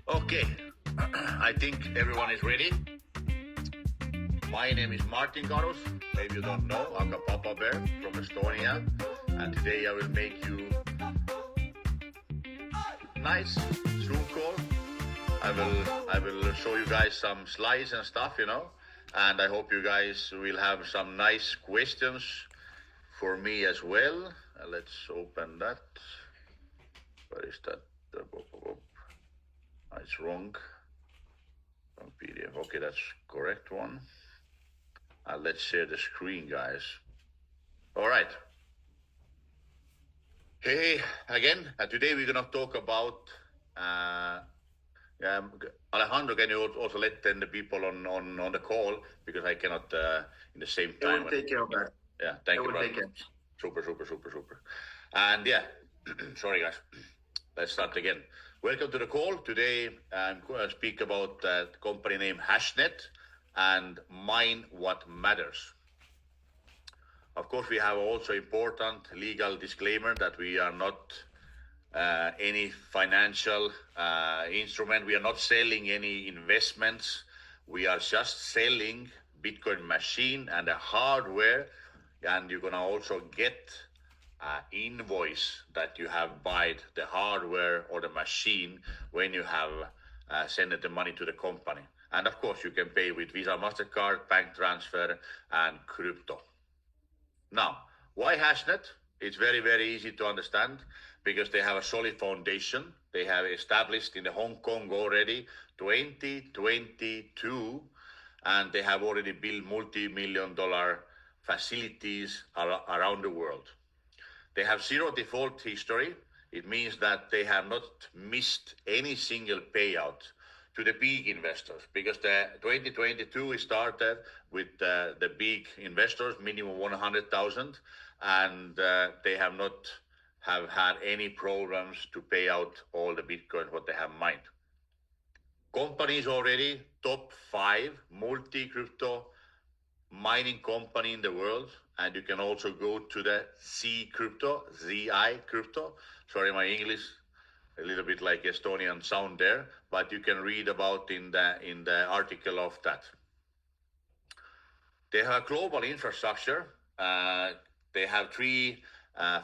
Okay, I think everyone is ready. My name is Martin Garus. Maybe you don't know, I'm a Papa Bear from Estonia, and today I will make you nice Zoom call. I will show you guys some slides and stuff, and I hope you guys will have some nice questions for me as well. Let's open that. Where is that? It's wrong. Wrong PDF. Okay, that's correct one. Let's share the screen, guys. All right. Hey, again, today we're going to talk about Alejandro, can you also let then the people on the call, because I cannot in the same time. I will take care of that. Yeah, thank you, brother. Super. And yeah, sorry guys. Let's start again. Welcome to the call. Today I'm going to speak about the company name HashNet and Mine What Matters. Of course, we have also important legal disclaimer that we are not any financial instrument. We are not selling any investments. We are just selling Bitcoin machine and the hardware, and you're gonna also get an invoice that you have bought the hardware or the machine when you have sent the money to the company. And of course, you can pay with Visa, MasterCard, bank transfer, and crypto. Now, why HashNet? It's very, very easy to understand, because they have a solid foundation. They have established in the Hong Kong already 2022, and they have already built multi-million-dollar facilities around the world. They have zero default history. It means that they have not missed any single payout to the big investors, because the 2022 started with the big investors, minimum 100,000, and they have not have had any problems to pay out all the Bitcoin what they have mined. Companies already top 5 multi-crypto mining company in the world, and you can also go to the ZI crypto. Sorry, my English a little bit like Estonian sound there, but you can read about in the article of that. They have global infrastructure. They have 3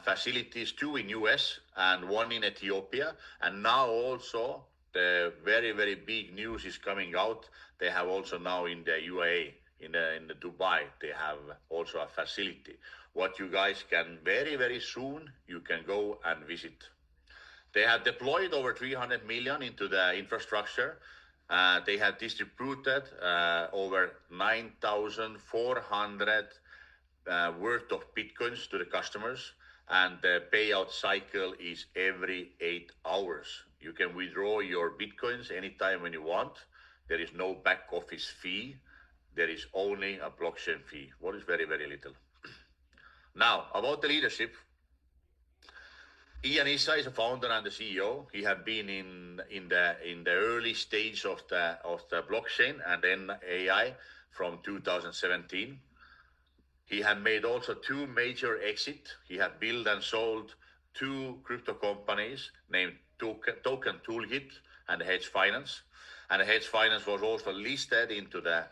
facilities, 2 in US and 1 in Ethiopia, and now also the very, very big news is coming out. They have also now in the UAE, in the Dubai, they have also a facility. What you guys can very, very soon, you can go and visit. They have deployed over 300 million into the infrastructure. They have distributed over 9,400 worth of Bitcoins to the customers, and the payout cycle is every 8 hours. You can withdraw your Bitcoins anytime when you want. There is no back office fee. There is only a blockchain fee, what is very, very little. Now, about the leadership. Ian Issa is a founder and the CEO. He had been in the early stage of the blockchain and then AI from 2017. He had made also 2 major exits. He had built and sold 2 crypto companies named Token Toolkit and Hedge Finance. And the Hedge Finance was also listed into the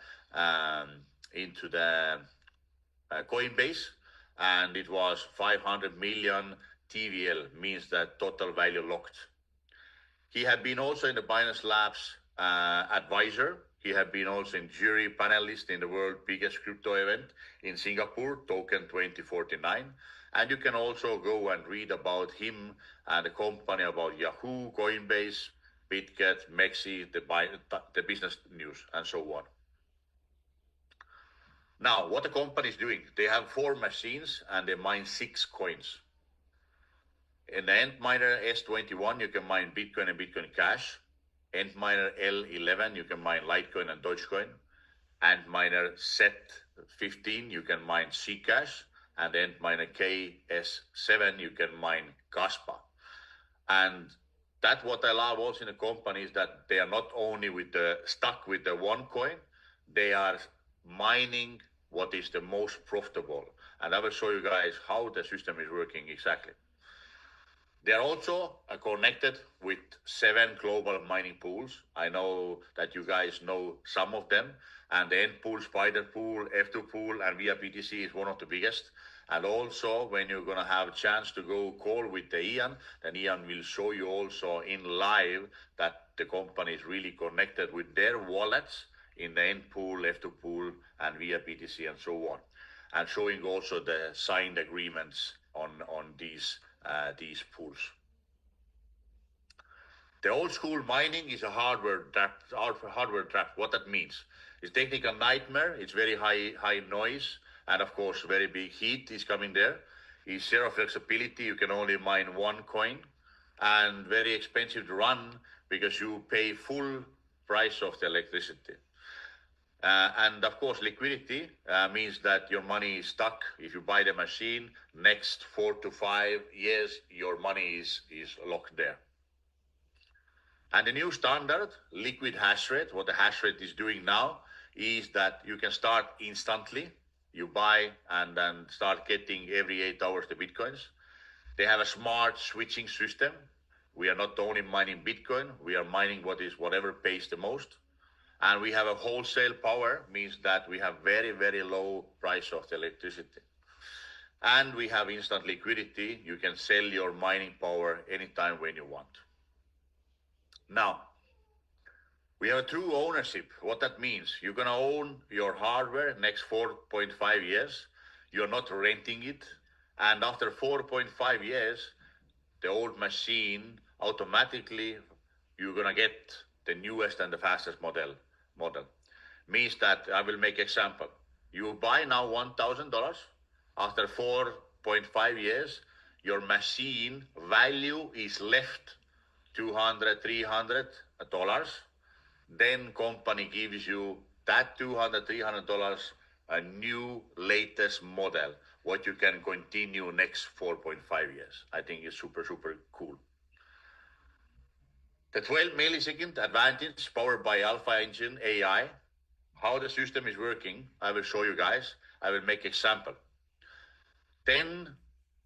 Coinbase, and it was 500 million TVL, means that total value locked. He had been also in the Binance Labs advisor. He had been also in jury panelist in the world's biggest crypto event in Singapore, Token 2049. And you can also go and read about him and the company, about Yahoo, Coinbase, BitGet, Mexi, the business news, and so on. Now, what the company is doing, they have 4 machines and they mine 6 coins. In the Antminer S21, you can mine Bitcoin and Bitcoin Cash. Antminer L11, you can mine Litecoin and Dogecoin. Antminer Z15, you can mine Zcash. And Antminer KS7, you can mine Kaspa. And that's what I love also in the company, is that they are not only stuck with the one coin, they are mining what is the most profitable. And I will show you guys how the system is working exactly. They are also connected with 7 global mining pools. I know that you guys know some of them. And the N pool, Spider pool, F2 pool, and via BTC is one of the biggest. And also, when you're going to have a chance to go call with the Ian, then Ian will show you also in live that the company is really connected with their wallets in the N pool, F2 pool, and via BTC and so on. And showing also the signed agreements on these pools. The old school mining is a hardware trap. What that means is technical nightmare. It's very high noise, and of course very big heat is coming there. It's zero flexibility. You can only mine one coin, and very expensive to run because you pay full price of the electricity. And of course, liquidity means that your money is stuck. If you buy the machine, next 4 to 5 years, your money is locked there. And the new standard, liquid hash rate, what the hash rate is doing now is that you can start instantly. You buy and then start getting every 8 hours the Bitcoins. They have a smart switching system. We are not only mining Bitcoin, we are mining whatever pays the most. And we have a wholesale power, means that we have very, very low price of the electricity. And we have instant liquidity. You can sell your mining power anytime when you want. Now, we have a true ownership. What that means, you're going to own your hardware next 4.5 years. You're not renting it. And after 4.5 years, the old machine, automatically, you're going to get the newest and the fastest model. Means that I will make example. You buy now $1,000. After 4.5 years, your machine value is left $200, $300. Then company gives you that $200, $300 a new latest model, what you can continue next 4.5 years. I think it's super, super cool. The 12 millisecond advantage powered by Alpha Engine AI. How the system is working, I will show you guys. I will make example. 10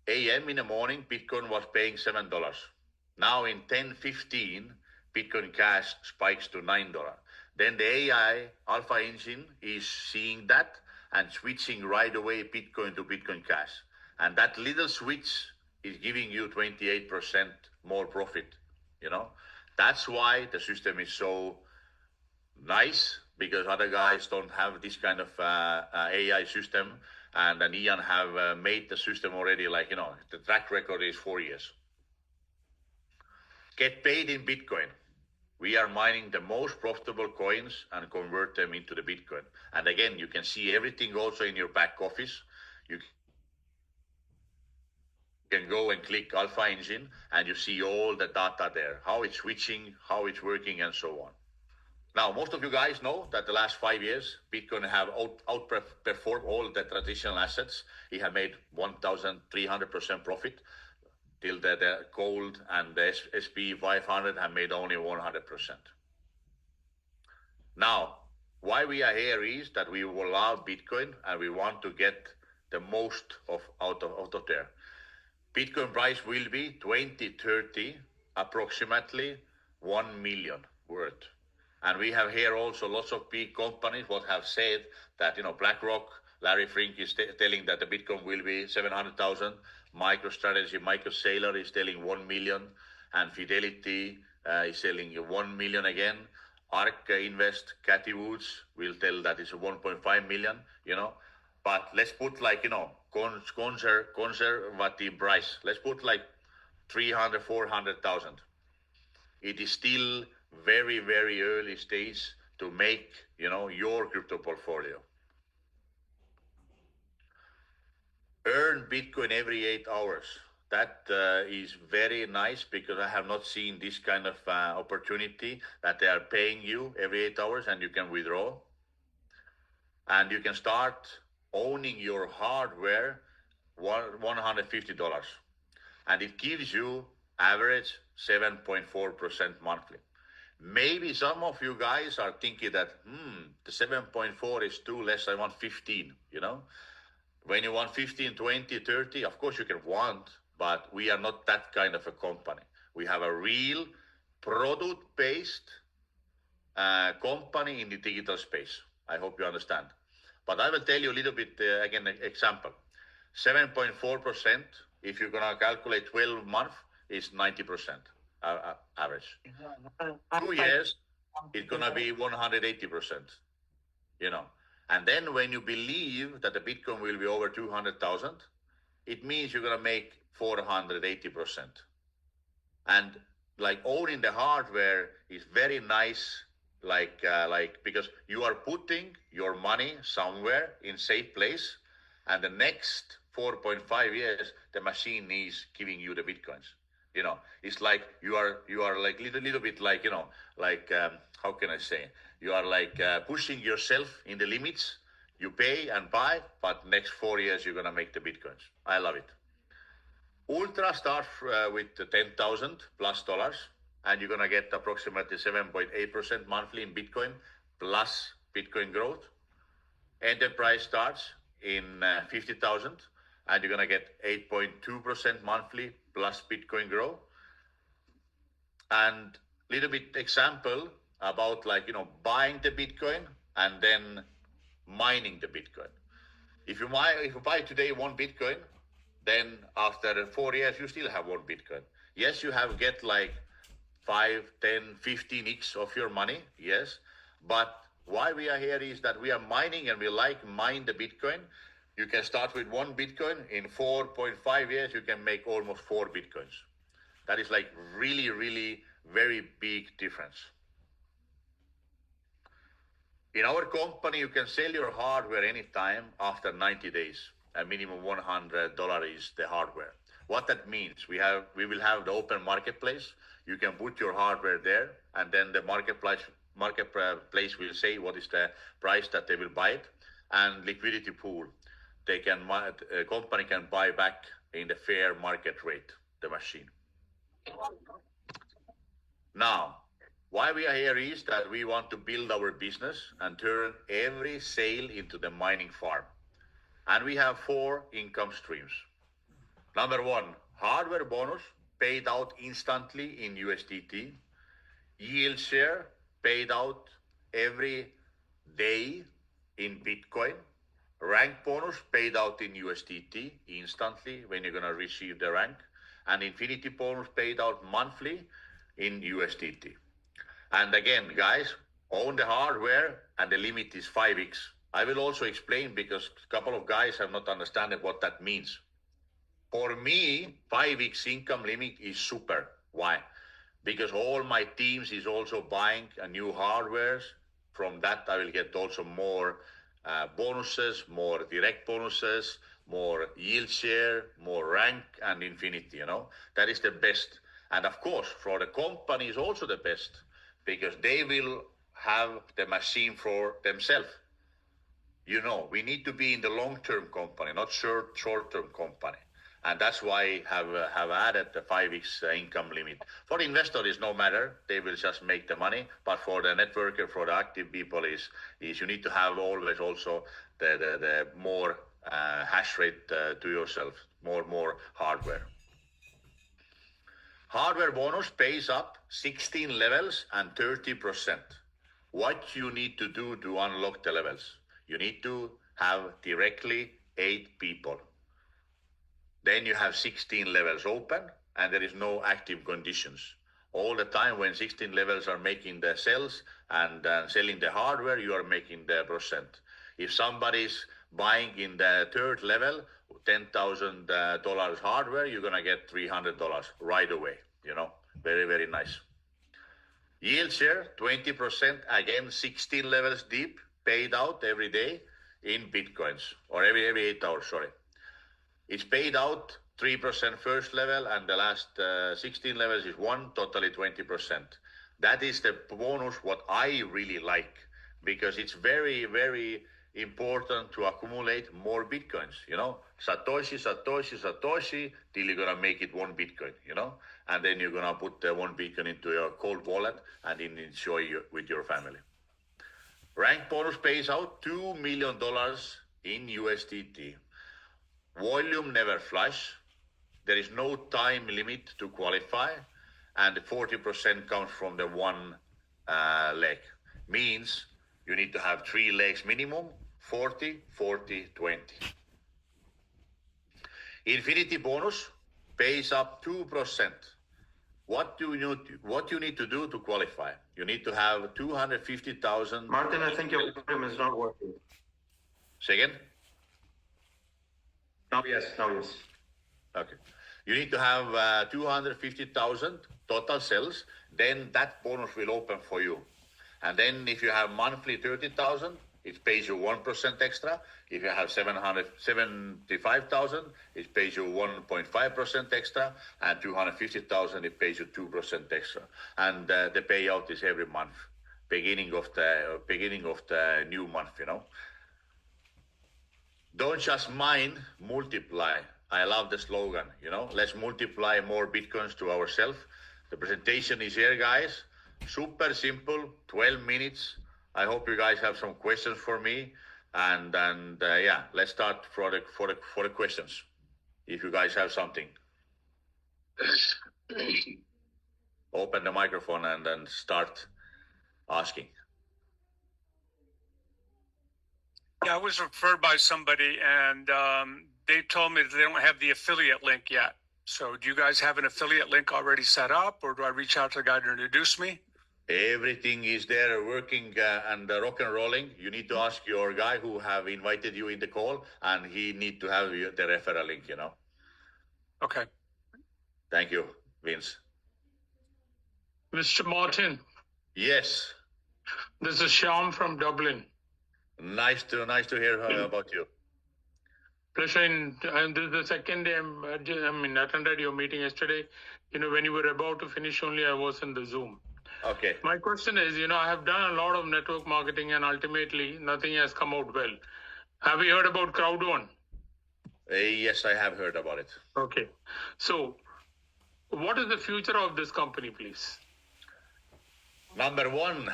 a.m. in the morning, Bitcoin was paying $7. Now in 10:15, Bitcoin Cash spikes to $9. Then the AI Alpha Engine is seeing that and switching right away Bitcoin to Bitcoin Cash. And that little switch is giving you 28% more profit, you know. That's why the system is so nice, because other guys don't have this kind of AI system, and then Ian have made the system already, like, you know, the track record is 4 years. Get paid in Bitcoin. We are mining the most profitable coins and convert them into the Bitcoin. And again, you can see everything also in your back office. You can go and click Alpha Engine and you see all the data there, how it's switching, how it's working, and so on. Now, most of you guys know that the last 5 years, Bitcoin have outperformed all the traditional assets. It have made 1,300% profit, till the gold and the SP 500 have made only 100%. Now, why we are here is that we will love Bitcoin and we want to get the most out of there. Bitcoin price will be 2030 approximately 1 million worth. And we have here also lots of big companies what have said that, you know, BlackRock, Larry Fink is telling that the Bitcoin will be 700,000. MicroStrategy, Michael Saylor is telling 1 million. And Fidelity is selling 1 million again. ARK Invest, Cathy Woods will tell that it's 1.5 million, you know. But let's put, like, you know, conservative price. Let's put like 300, 400,000. It is still very, very early stage to make, you know, your crypto portfolio. Earn Bitcoin every 8 hours. That is very nice, because I have not seen this kind of opportunity that they are paying you every 8 hours and you can withdraw. And you can start owning your hardware $150. And it gives you average 7.4% monthly. Maybe some of you guys are thinking that, the 7.4 is too less, I want 15, you know. When you want 15, 20, 30, of course you can want, but we are not that kind of a company. We have a real product-based company in the digital space. I hope you understand. But I will tell you a little bit, again, example. 7.4%, if you're going to calculate 12 months, is 90% average. 2 years, it's going to be 180%, you know. And then when you believe that the Bitcoin will be over 200,000, it means you're going to make 480%. And like owning the hardware is very nice, because you are putting your money somewhere in safe place, and the next 4.5 years, the machine is giving you the Bitcoins. You know, it's like you are like little bit like, you know, like, how can I say? You are like pushing yourself in the limits. You pay and buy, but next 4 years, you're going to make the Bitcoins. I love it. Ultra starts with $10,000 plus, and you're going to get approximately 7.8% monthly in Bitcoin plus Bitcoin growth. Enterprise starts in 50,000, and you're going to get 8.2% monthly plus Bitcoin growth. And little bit example about, like, you know, buying the Bitcoin and then mining the Bitcoin. If you buy today 1 Bitcoin, then after 4 years, you still have 1 Bitcoin. Yes, you have get like 5, 10, 15x of your money. Yes. But why we are here is that we are mining, and we like mine the Bitcoin. You can start with 1 Bitcoin. In 4.5 years, you can make almost 4 Bitcoins. That is like really, really very big difference. In our company, you can sell your hardware anytime after 90 days. A minimum $100 is the hardware. What that means, we will have the open marketplace. You can put your hardware there, and then the marketplace will say what is the price that they will buy it, and liquidity pool. A company can buy back in the fair market rate the machine. Now, why we are here is that we want to build our business and turn every sale into the mining farm. And we have 4 income streams. Number 1, hardware bonus paid out instantly in USDT. Yield share paid out every day in Bitcoin. Rank bonus paid out in USDT instantly when you're going to receive the rank. And infinity bonus paid out monthly in USDT. And again, guys, own the hardware, and the limit is 5x. I will also explain, because a couple of guys have not understood what that means. For me, 5x income limit is super. Why? Because all my teams is also buying a new hardwares. From that, I will get also more bonuses, more direct bonuses, more yield share, more rank, and infinity, you know. That is the best. And of course, for the company is also the best, because they will have the machine for themselves. You know, we need to be in the long-term company, not short-term company. And that's why I have added the 5x income limit. For the investor, it's no matter. They will just make the money. But for the networker, for the active people, is you need to have always also the more hash rate to yourself, more hardware. Hardware bonus pays up 16 levels and 30%. What you need to do to unlock the levels? You need to have directly 8 people. Then you have 16 levels open, and there is no active conditions. All the time when 16 levels are making the sales and selling the hardware, you are making the percent. If somebody's buying in the 3rd level, $10,000 hardware, you're going to get $300 right away. You know, very, very nice. Yield share, 20%, again, 16 levels deep, paid out every day in Bitcoins, or every 8 hours, sorry. It's paid out 3% first level, and the last 16 levels is 1, totally 20%. That is the bonus what I really like, because it's very, very important to accumulate more Bitcoins, you know. Satoshi, till you're going to make it 1 Bitcoin, you know. And then you're going to put the 1 Bitcoin into your cold wallet and then enjoy with your family. Rank bonus pays out $2 million in USDT. Volume never flush. there is no time limit to qualify, and 40% comes from the one leg. Means you need to have 3 legs minimum, 40, 40, 20. Infinity bonus pays up 2%. What you need to do to qualify? You need to have 250,000. Martin, I think your volume is not working. Say again? Now yes. Okay. You need to have 250,000 total sales, then that bonus will open for you. And then if you have monthly 30,000, it pays you 1% extra. If you have 775,000, it pays you 1.5% extra, and 250,000, it pays you 2% extra. And the payout is every month, beginning of the new month. Don't just mine, multiply. I love the slogan. Let's multiply more bitcoins to ourselves. The presentation is here, guys. Super simple, 12 minutes. I hope you guys have some questions for me, and yeah, let's start for the questions. If you guys have something, open the microphone and then start asking. Yeah, I was referred by somebody, and they told me that they don't have the affiliate link yet. So, do you guys have an affiliate link already set up, or do I reach out to the guy to introduce me? Everything is there working and rock and rolling. You need to ask your guy who have invited you in the call, and he need to have the referral link, Okay. Thank you, Vince. Mr. Martin. Yes. This is Shyam from Dublin. Nice to hear about you. Pleasure. And this is the second day I attended your meeting yesterday. When you were about to finish only, I was in the Zoom. Okay. My question is, I have done a lot of network marketing, and ultimately nothing has come out well. Have you heard about Crowd1? Yes, I have heard about it. Okay. So what is the future of this company, please? Number one,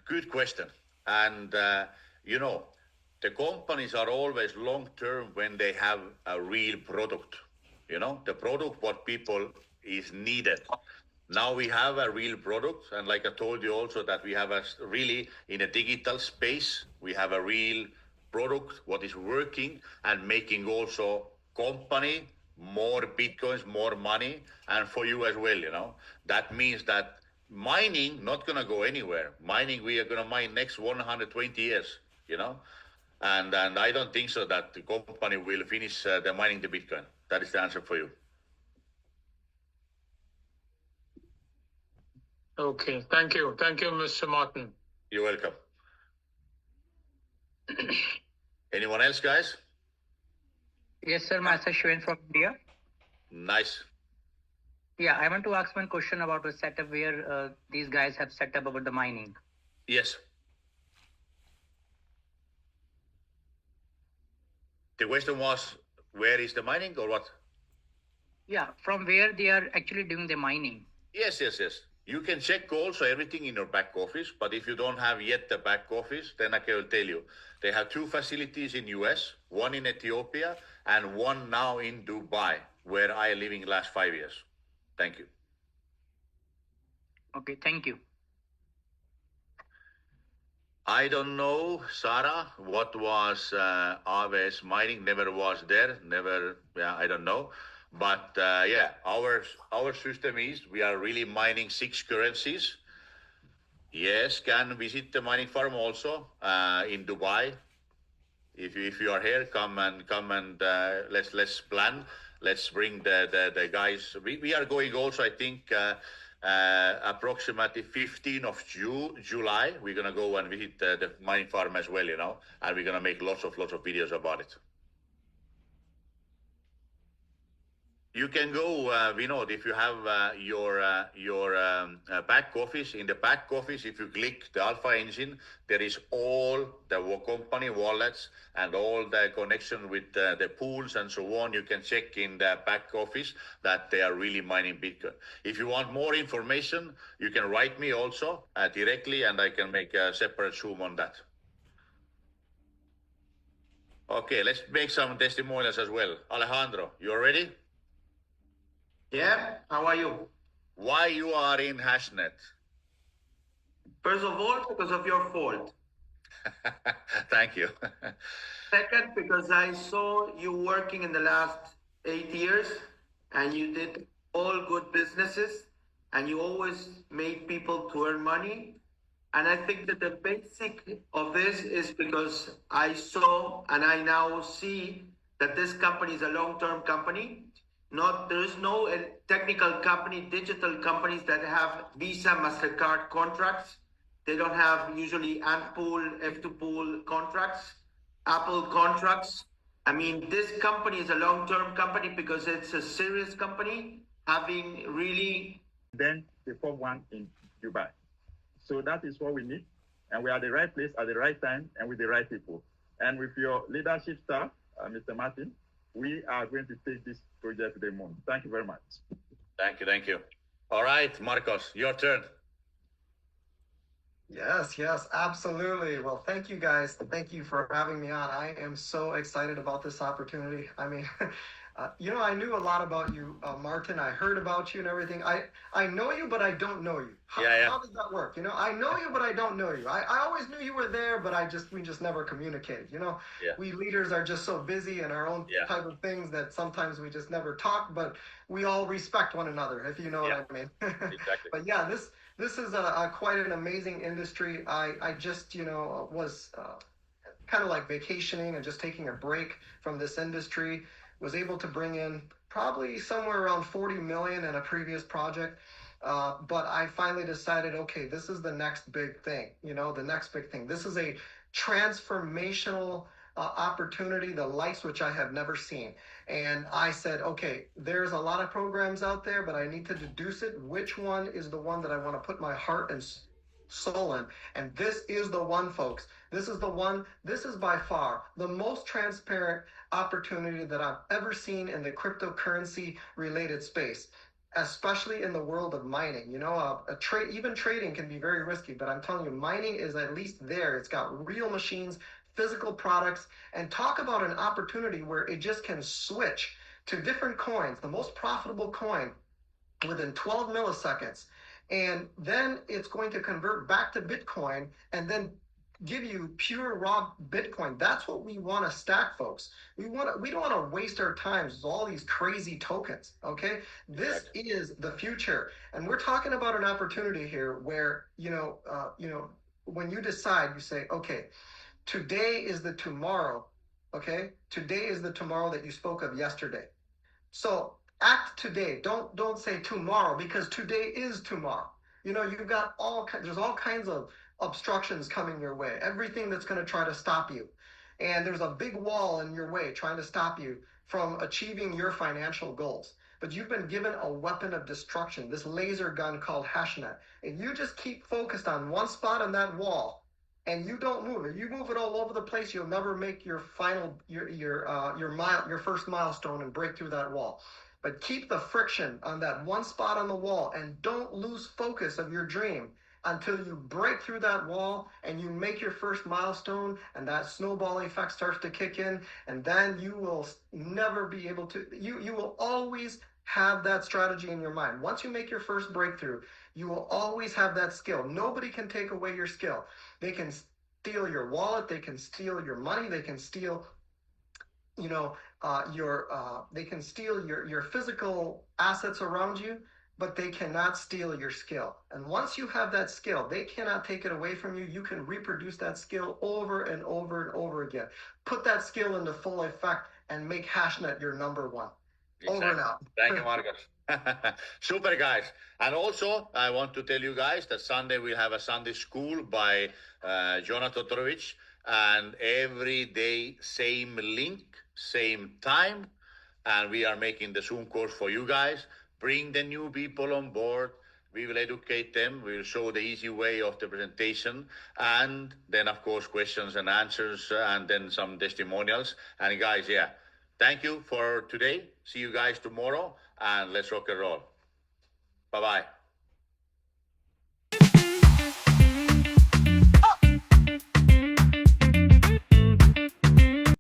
good question. And, the companies are always long-term when they have a real product, the product what people is needed. Now we have a real product, and like I told you also that we have really in a digital space, we have a real product what is working and making also company more bitcoins, more money, and for you as well, That means that mining not gonna go anywhere. Mining, we are gonna mine next 120 years, and I don't think so that the company will finish the mining the Bitcoin. That is the answer for you. Okay, thank you, Mr. Martin. You're welcome. Anyone else, guys? Yes, sir. Myself Shwen from India. Nice. Yeah, I want to ask one question about a setup where these guys have set up about the mining. Yes. The question was, where is the mining or what? Yeah, from where they are actually doing the mining. Yes. You can check also everything in your back office, but if you don't have yet the back office, then I can tell you. They have 2 facilities in US, one in Ethiopia and one now in Dubai, where I living last 5 years. Thank you. Okay, thank you. I don't know, Sarah, what was AWS mining, never was there, I don't know. But yeah, our system is, we are really mining 6 currencies. Yes, can visit the mining farm also in Dubai. If you are here, come and let's plan. Let's bring the guys. We are going also, I think, approximately 15th of July. We're gonna go and visit the mining farm as well, and we're gonna make lots of videos about it. You can go, Vinod, if you have your back office. In the back office, if you click the Alpha Engine, there is all the company wallets and all the connection with the pools and so on. You can check in the back office that they are really mining Bitcoin. If you want more information, you can write me also directly, and I can make a separate Zoom on that. Okay, let's make some testimonials as well. Alejandro, you ready? Yeah, how are you? Why you are in HashNet? First of all, because of your fault. Thank you. Second, because I saw you working in the last 8 years and you did all good businesses and you always made people to earn money. And I think that the basic of this is because I saw and I now see that this company is a long-term company. There is no technical company, digital companies that have Visa, MasterCard contracts. They don't have usually AntPool, F2Pool contracts, Apple contracts. I mean, this company is a long-term company because it's a serious company having really. Then they form one in Dubai. So that is what we need. And we are at the right place at the right time and with the right people. And with your leadership staff, Mr. Martin, we are going to take this project to the moon. Thank you very much. Thank you. Thank you. All right, Marcos, your turn. Yes, absolutely. Well, thank you guys. Thank you for having me on. I am so excited about this opportunity. I mean, I knew a lot about you, Martin. I heard about you and everything. I know you, but I don't know you. How does that work? I know you, but I don't know you. I always knew you were there, but we just never communicated. We leaders are just so busy in our own type of things that sometimes we just never talk, but we all respect one another, if you know what I mean. Exactly. But this is quite an amazing industry. I just, was kind of like vacationing and just taking a break from this industry. Was able to bring in probably somewhere around 40 million in a previous project. But I finally decided, okay, this is the next big thing, the next big thing. This is a transformational opportunity, the likes which I have never seen. And I said, okay, there's a lot of programs out there, but I need to deduce it. Which one is the one that I want to put my heart and soul in? And this is the one, folks. This is the one. This is by far the most transparent opportunity that I've ever seen in the cryptocurrency related space, especially in the world of mining. Even trading can be very risky, but I'm telling you, mining is at least there. It's got real machines, physical products, and talk about an opportunity where it just can switch to different coins, the most profitable coin within 12 milliseconds. And then it's going to convert back to Bitcoin and then give you pure raw Bitcoin. That's what we want to stack, folks. We don't want to waste our time with all these crazy tokens. Okay, this is the future, and we're talking about an opportunity here where when you decide, you say, okay, today is the tomorrow. Okay, today is the tomorrow that you spoke of yesterday. So act today. Don't say tomorrow, because today is tomorrow. You've got there's all kinds of obstructions coming your way, everything that's going to try to stop you. And there's a big wall in your way trying to stop you from achieving your financial goals. But you've been given a weapon of destruction, this laser gun called HashNet. And you just keep focused on one spot on that wall and you don't move it. You move it all over the place, you'll never make your your first milestone and break through that wall. But keep the friction on that one spot on the wall and don't lose focus of your dream until you break through that wall and you make your first milestone and that snowball effect starts to kick in, and then you will never be able to, you will always have that strategy in your mind. Once you make your first breakthrough, you will always have that skill. Nobody can take away your skill. They can steal your wallet, they can steal your money, they can steal they can steal your physical assets around you, but they cannot steal your skill. And once you have that skill, they cannot take it away from you. You can reproduce that skill over and over and over again. Put that skill into full effect and make HashNet your number one. Exactly. Over and out. Thank you, Marcos. Super, guys. And also, I want to tell you guys that Sunday we'll have a Sunday school by Jonathan Todorovic, and every day, same link, same time. And we are making the Zoom course for you guys. Bring the new people on board. We will educate them. We will show the easy way of the presentation. And then, of course, questions and answers, and then some testimonials. And guys, thank you for today. See you guys tomorrow. And let's rock and roll. Bye-bye.